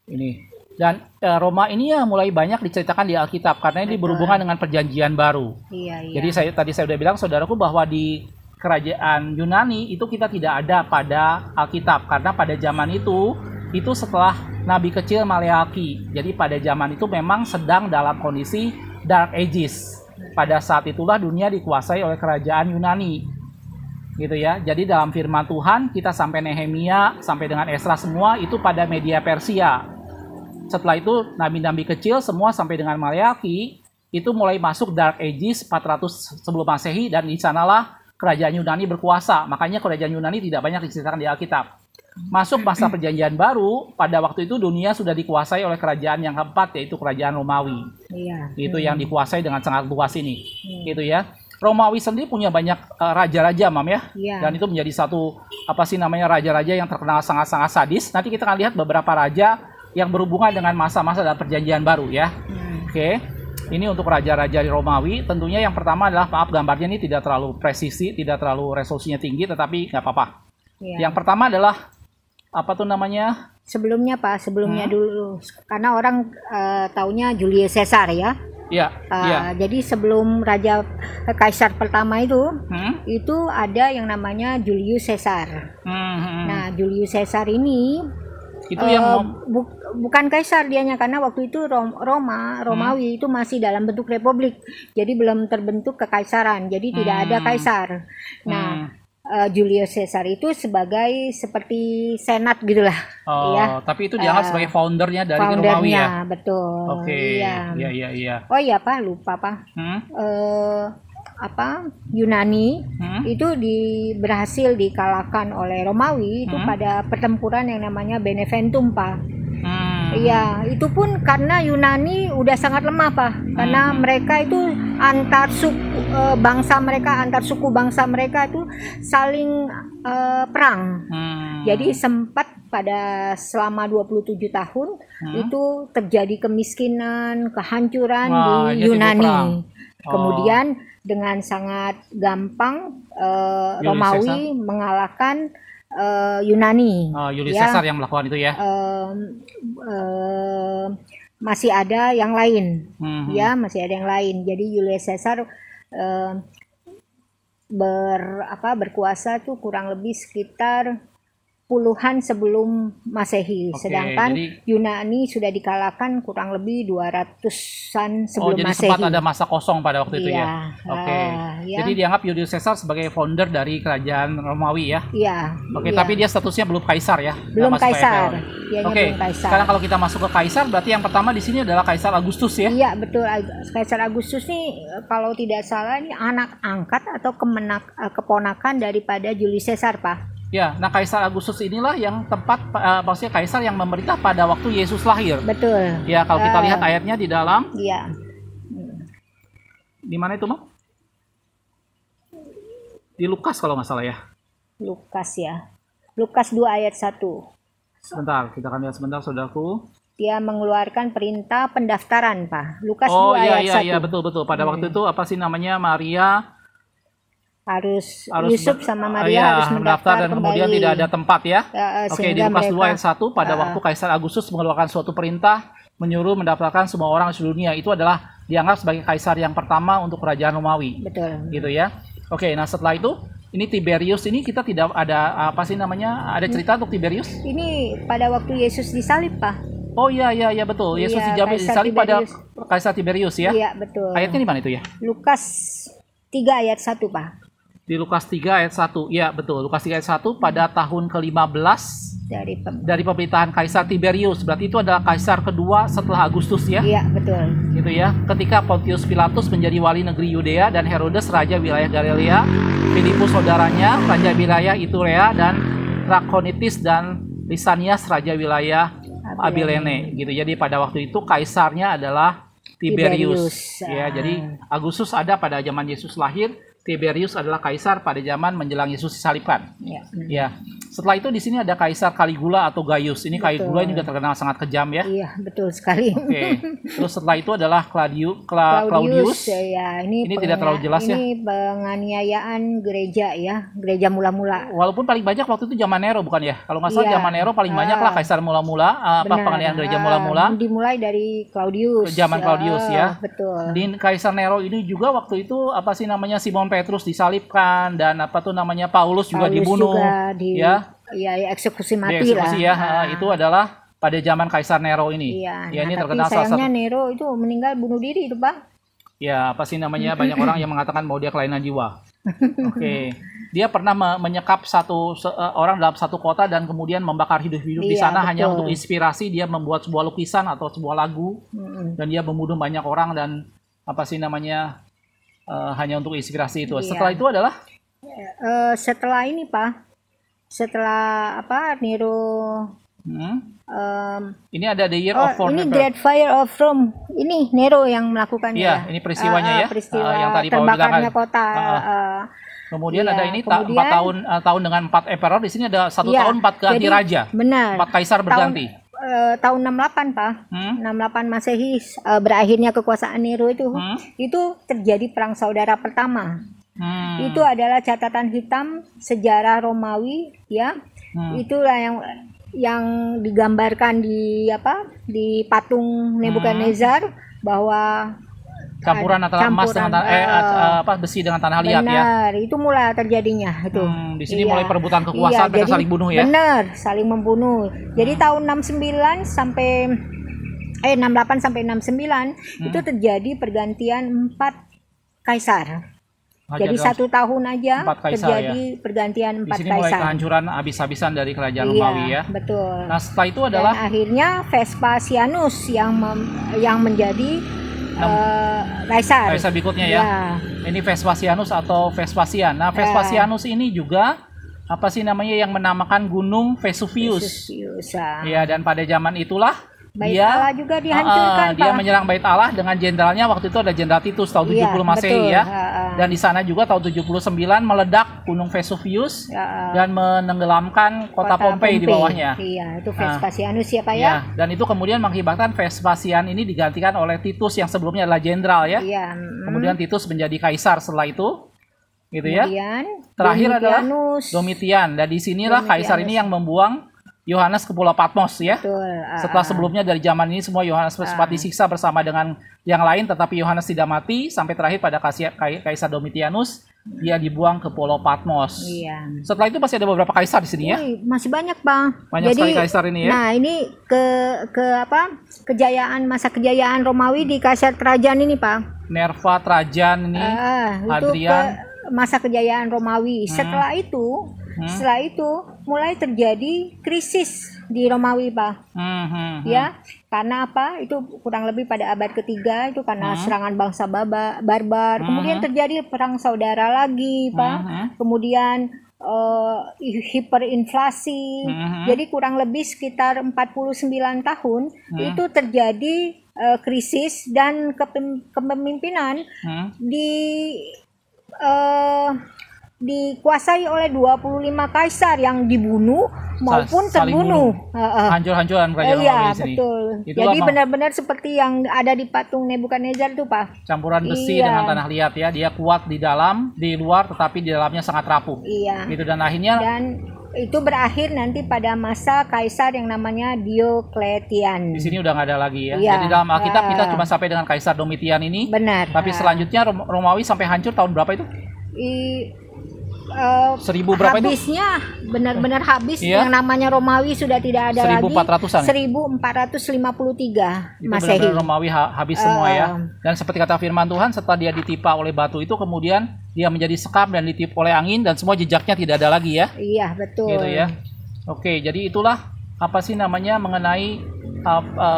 Ini. Dan Roma ini ya mulai banyak diceritakan di Alkitab karena ini berhubungan dengan perjanjian baru. Iya. Jadi tadi saya udah bilang saudaraku bahwa di kerajaan Yunani itu kita tidak ada pada Alkitab karena pada zaman itu setelah Nabi kecil Maleaki. Jadi pada zaman itu memang sedang dalam kondisi Dark Ages. Pada saat itulah dunia dikuasai oleh kerajaan Yunani. Gitu ya. Jadi dalam firman Tuhan kita sampai Nehemia, sampai dengan Esra semua itu pada media Persia. Setelah itu nabi-nabi kecil semua sampai dengan Maleaki itu mulai masuk Dark Ages 400 sebelum Masehi dan di sanalah kerajaan Yunani berkuasa. Makanya kerajaan Yunani tidak banyak diceritakan di Alkitab. Masuk masa perjanjian baru, pada waktu itu dunia sudah dikuasai oleh kerajaan yang keempat, yaitu kerajaan Romawi. Iya. Itu yang dikuasai dengan sangat luas ini. Gitu ya. Romawi sendiri punya banyak raja-raja, Mam ya. Iya. Dan itu menjadi satu raja-raja yang terkenal sangat-sangat sadis. Nanti kita akan lihat beberapa raja yang berhubungan dengan masa-masa dalam perjanjian baru ya. Oke. Ini untuk raja-raja di Romawi. Tentunya yang pertama adalah, maaf gambarnya ini tidak terlalu presisi, tidak terlalu resolusinya tinggi, tetapi nggak apa-apa. Yang pertama adalah sebelumnya dulu karena orang taunya Julius Caesar ya. Iya. Jadi sebelum raja kaisar pertama itu ada yang namanya Julius Caesar. Nah, Julius Caesar ini itu yang bukan kaisar dianya karena waktu itu Romawi itu masih dalam bentuk republik. Jadi belum terbentuk kekaisaran. Jadi tidak ada kaisar. Nah, Julius Caesar itu sebagai seperti senat gitulah. Ya. Tapi itu dianggap sebagai foundernya dari Romawi ya. Betul. Oke. Iya. Oh iya Pak, lupa Pak. Yunani itu berhasil dikalahkan oleh Romawi itu pada pertempuran yang namanya Beneventum Pak. Iya, itu pun karena Yunani udah sangat lemah Pak, karena mereka itu antar suku bangsa mereka itu saling perang. Jadi sempat selama 27 tahun itu terjadi kemiskinan, kehancuran di Yunani. Kemudian dengan sangat gampang Romawi mengalahkan Yunani. Julius Caesar yang melakukan itu ya. Masih ada yang lain, ya masih ada yang lain. Jadi Julius Caesar berkuasa tuh kurang lebih sekitar puluhan sebelum Masehi, sedangkan Yunani sudah dikalahkan kurang lebih 200-an sebelum Masehi. Sempat ada masa kosong pada waktu itu ya. Jadi dianggap Julius Caesar sebagai founder dari kerajaan Romawi ya. Iya. Tapi dia statusnya belum kaisar ya. Belum kaisar. Belum kaisar. Sekarang kalau kita masuk ke kaisar, berarti yang pertama di sini adalah Kaisar Agustus ya. Iya betul. Kaisar Agustus nih kalau tidak salah ini anak angkat atau keponakan daripada Julius Caesar Pak. Ya, nah Kaisar Agustus inilah yang maksudnya Kaisar yang memerintah pada waktu Yesus lahir. Betul. Ya, kalau kita lihat ayatnya di dalam. Iya. Di mana itu, Mak? Di Lukas kalau nggak salah ya. Lukas ya. Lukas 2 ayat 1. Sebentar, kita akan lihat sebentar, saudaraku. Dia mengeluarkan perintah pendaftaran, Pak. Lukas 2 ayat 1. Iya, betul. Pada waktu itu Maria harus Yusuf sama Maria harus mendaftar dan kembali. Kemudian tidak ada tempat ya. Di Lukas 2 ayat 1 pada waktu Kaisar Agustus mengeluarkan suatu perintah menyuruh mendaftarkan semua orang di seluruh dunia. Itu adalah dianggap sebagai kaisar yang pertama untuk kerajaan Romawi. Betul. Gitu ya. Nah setelah itu Ini Tiberius ini kita tidak ada apa sih namanya? Ada cerita untuk Tiberius? Ini pada waktu Yesus disalib, Pak. Oh iya betul. Yesus disalib pada Kaisar Tiberius ya? Iya, betul. Ayatnya di mana itu ya? Lukas 3 ayat 1, Pak. Di Lukas 3 ayat 1. Iya, betul. Lukas 3 ayat 1 pada tahun ke-15 dari pemerintahan Kaisar Tiberius. Berarti itu adalah kaisar kedua setelah Agustus ya? Iya, betul. Gitu ya. Ketika Pontius Pilatus menjadi wali negeri Yudea dan Herodes raja wilayah Galilea, Filipus saudaranya raja wilayah Iturea dan Trakonitis dan Lisanias raja wilayah Abilene gitu. Jadi pada waktu itu kaisarnya adalah Tiberius. Ya, jadi Agustus ada pada zaman Yesus lahir, Tiberius adalah kaisar pada zaman menjelang Yesus disalibkan. Ya. Setelah itu di sini ada Kaisar Caligula atau Gaius. Ini Caligula ini juga terkenal sangat kejam ya. Iya, betul sekali. Oke. Terus setelah itu adalah Claudius. Ya, ini tidak terlalu jelas ya. Ini penganiayaan gereja ya, gereja mula-mula. Walaupun paling banyak waktu itu zaman Nero bukan ya? Kalau nggak salah zaman Nero paling banyak lah kaisar mula-mula, penganiayaan gereja mula-mula. Dimulai dari Claudius. Zaman Claudius ya. Betul. Di Kaisar Nero ini juga waktu itu apa sih namanya Simon Petrus disalibkan dan apa tuh namanya Paulus juga dibunuh ya. Iya, eksekusi mati eksekusi lah. Ya, itu adalah pada zaman Kaisar Nero ini. Iya, ya, ini tapi terkenal sayangnya Nero itu meninggal bunuh diri itu, Pak. Ya, apa sih namanya? Banyak orang yang mengatakan bahwa dia kelainan jiwa. Oke. Dia pernah menyekap orang dalam satu kota dan kemudian membakar hidup-hidup di sana hanya untuk inspirasi. Dia membuat sebuah lukisan atau sebuah lagu dan dia membunuh banyak orang dan apa sih namanya hanya untuk inspirasi itu. Setelah itu adalah setelah ini, Pak. Setelah apa Nero ini ada the year of ini Great Fire of Rome. Ini Nero yang melakukannya. Iya, ini peristiwanya ya. Peristiwa yang tadi terbakarnya kota. Kemudian ada ini 4 tahun dengan 4 emperor. Di sini ada 1 tahun 4 ganti raja. Benar. 4 kaisar berganti. Tahun 68, Pak. 68 Masehi berakhirnya kekuasaan Nero itu. Itu terjadi perang saudara pertama. Itu adalah catatan hitam sejarah Romawi ya. Itulah yang digambarkan di patung Nebukadnezar bahwa campuran antara emas dengan besi dengan tanah liat ya. Benar, itu mulai terjadinya itu. Di sini mulai perebutan kekuasaan, mereka saling bunuh ya. Benar, saling membunuh. Jadi tahun 69 sampai 68 sampai 69 itu terjadi pergantian 4 kaisar. Jadi 1 tahun aja terjadi pergantian 4 kaisar. Di sini mulai kehancuran habis-habisan dari kerajaan Romawi ya. Betul. Nah setelah itu adalah dan akhirnya Vespasianus yang menjadi kaisar berikutnya ya. Ini Vespasianus atau Vespasian. Nah Vespasianus ini juga apa sih namanya yang menamakan Gunung Vesuvius. Ya, dan pada zaman itulah Bait Allah juga dihancurkan, dia menyerang Bait Allah dengan jenderalnya waktu itu ada Jenderal Titus tahun 70 Masehi ya. Dan di sana juga tahun 79 meledak Gunung Vesuvius dan menenggelamkan kota Pompei di bawahnya. Iya, itu Vespasianus ya, Pak ya. Dan itu kemudian mengakibatkan Vespasian ini digantikan oleh Titus yang sebelumnya adalah jenderal ya. Kemudian Titus menjadi kaisar setelah itu. Gitu ya. Terakhir adalah Domitian. Dan disinilah kaisar ini yang membuang Yohanes ke Pulau Patmos ya. Setelah sebelumnya dari zaman ini semua Yohanes sempat disiksa bersama dengan yang lain, tetapi Yohanes tidak mati sampai terakhir pada Kaisar Domitianus dia dibuang ke Pulau Patmos. Setelah itu masih ada beberapa kaisar di sini ya. Masih banyak, Bang. Banyak sekali kaisar ini ya. Nah ini masa kejayaan Romawi di Kaisar Trajan ini, Pak. Nerva, Trajan ini, Hadrian. Masa kejayaan Romawi. Setelah itu mulai terjadi krisis di Romawi, Pak. Ya, karena apa? Itu kurang lebih pada abad ketiga itu karena serangan bangsa barbar. Kemudian terjadi perang saudara lagi, Pak. Kemudian hiperinflasi. Jadi kurang lebih sekitar 49 tahun itu terjadi krisis dan kepemimpinan dikuasai oleh 25 kaisar yang dibunuh maupun terbunuh. Hancur-hancuran kerajaan Romawi di sini. Betul. Jadi benar-benar seperti yang ada di patung Nebukadnezar itu, Pak. Campuran besi dengan tanah liat ya. Dia kuat di luar tetapi di dalamnya sangat rapuh. Gitu dan akhirnya itu berakhir nanti pada masa kaisar yang namanya Diocletian. Di sini udah nggak ada lagi ya. Jadi dalam Alkitab kita cuma sampai dengan Kaisar Domitian ini. Benar. Tapi selanjutnya Romawi sampai hancur tahun berapa itu? 1000 berapa habisnya benar-benar habis, yang namanya Romawi sudah tidak ada 1400-an. lagi 1453 itu Masehi. Benar-benar Romawi habis semua ya. Dan seperti kata firman Tuhan, setelah dia ditimpa oleh batu itu, kemudian dia menjadi sekam dan ditiup oleh angin dan semua jejaknya tidak ada lagi ya. Iya, betul. Gitu ya. Oke, jadi itulah apa sih namanya mengenai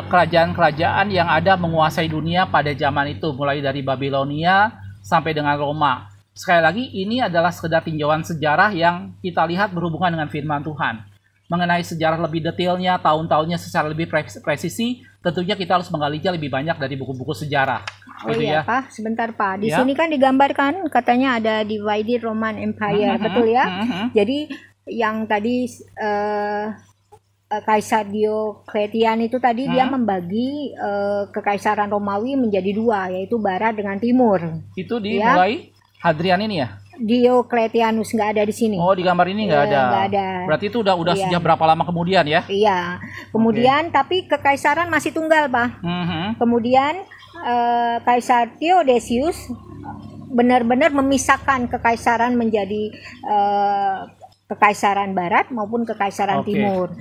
kerajaan-kerajaan yang ada menguasai dunia pada zaman itu, mulai dari Babilonia sampai dengan Roma. Sekali lagi, ini adalah sekedar tinjauan sejarah yang kita lihat berhubungan dengan firman Tuhan. Mengenai sejarah lebih detailnya, tahun-tahunnya secara lebih presisi, tentunya kita harus menggalinya lebih banyak dari buku-buku sejarah. Oh gitu iya, ya. Pak, sebentar Pak. Di sini kan digambarkan katanya ada divided Roman Empire, betul ya? Jadi yang tadi Kaisar Diocletian itu tadi dia membagi kekaisaran Romawi menjadi dua, yaitu Barat dengan Timur. Itu dimulai Hadrian ini ya? Diocletianus nggak ada di sini. Oh, di gambar ini nggak ada. Nggak ada. Berarti itu udah sejak berapa lama kemudian ya? Iya. Kemudian tapi kekaisaran masih tunggal, Pak. Kemudian Kaisar Theodosius benar-benar memisahkan kekaisaran menjadi kekaisaran Barat maupun kekaisaran Timur.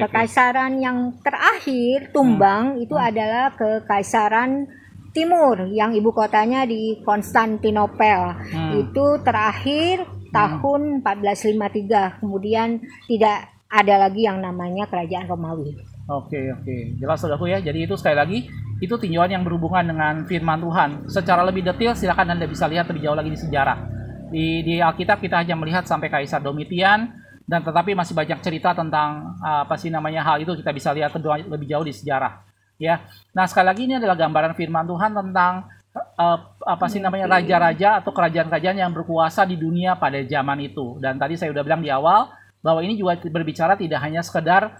Kekaisaran yang terakhir tumbang itu adalah kekaisaran Timur yang ibu kotanya di Konstantinopel. Itu terakhir tahun 1453. Kemudian tidak ada lagi yang namanya kerajaan Romawi. Oke. Jelas saudaraku ya. Jadi itu sekali lagi itu tinjauan yang berhubungan dengan firman Tuhan. Secara lebih detail silakan Anda bisa lihat lebih jauh lagi di sejarah. Di Alkitab kita hanya melihat sampai Kaisar Domitian, dan tetapi masih banyak cerita tentang hal itu kita bisa lihat lebih jauh di sejarah. Ya, nah sekali lagi ini adalah gambaran firman Tuhan tentang raja-raja atau kerajaan-kerajaan yang berkuasa di dunia pada zaman itu. Dan tadi saya sudah bilang di awal bahwa ini juga berbicara tidak hanya sekedar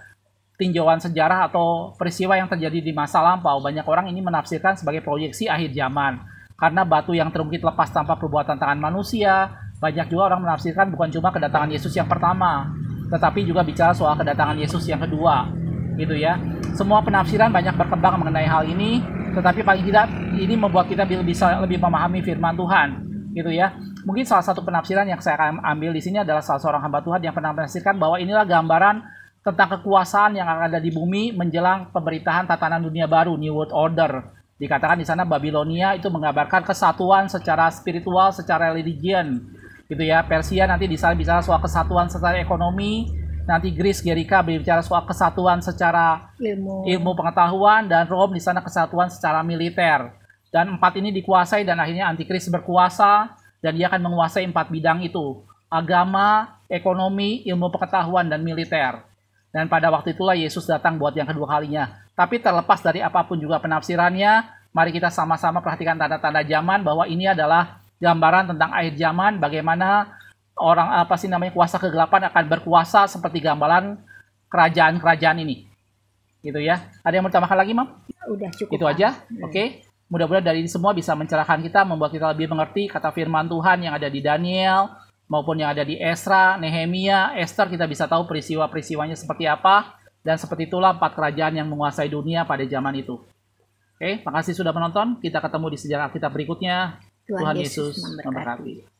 tinjauan sejarah atau peristiwa yang terjadi di masa lampau. Banyak orang ini menafsirkan sebagai proyeksi akhir zaman. Karena batu yang terungkit lepas tanpa perbuatan tangan manusia, banyak juga orang menafsirkan bukan cuma kedatangan Yesus yang pertama, tetapi juga bicara soal kedatangan Yesus yang kedua. Gitu ya. Semua penafsiran banyak berkembang mengenai hal ini, tetapi paling tidak ini membuat kita bisa lebih memahami firman Tuhan, gitu ya. Mungkin salah satu penafsiran yang saya akan ambil di sini adalah salah seorang hamba Tuhan yang pernah menafsirkan bahwa inilah gambaran tentang kekuasaan yang akan ada di bumi menjelang pemerintahan tatanan dunia baru, New World Order. Dikatakan di sana Babilonia itu menggambarkan kesatuan secara spiritual, secara religion, gitu ya. Persia nanti di sana bicara soal kesatuan secara ekonomi. Nanti Greece, Gerika berbicara soal kesatuan secara ilmu pengetahuan, dan Rome di sana kesatuan secara militer. Dan 4 ini dikuasai dan akhirnya antikris berkuasa dan dia akan menguasai 4 bidang itu. Agama, ekonomi, ilmu pengetahuan, dan militer. Dan pada waktu itulah Yesus datang buat yang kedua kalinya. Tapi terlepas dari apapun juga penafsirannya, mari kita sama-sama perhatikan tanda-tanda zaman bahwa ini adalah gambaran tentang akhir zaman, bagaimana orang kuasa kegelapan akan berkuasa seperti gambaran kerajaan-kerajaan ini. Gitu ya. Ada yang mau tambahkan lagi, Mam? Udah cukup. Itu aja. Oke. Mudah-mudahan dari ini semua bisa mencerahkan kita, membuat kita lebih mengerti kata firman Tuhan yang ada di Daniel maupun yang ada di Esra, Nehemia, Esther. Kita bisa tahu peristiwa-peristiwanya seperti apa, dan seperti itulah 4 kerajaan yang menguasai dunia pada zaman itu. Oke, makasih sudah menonton. Kita ketemu di sejarah kita berikutnya. Tuhan Yesus memberkati.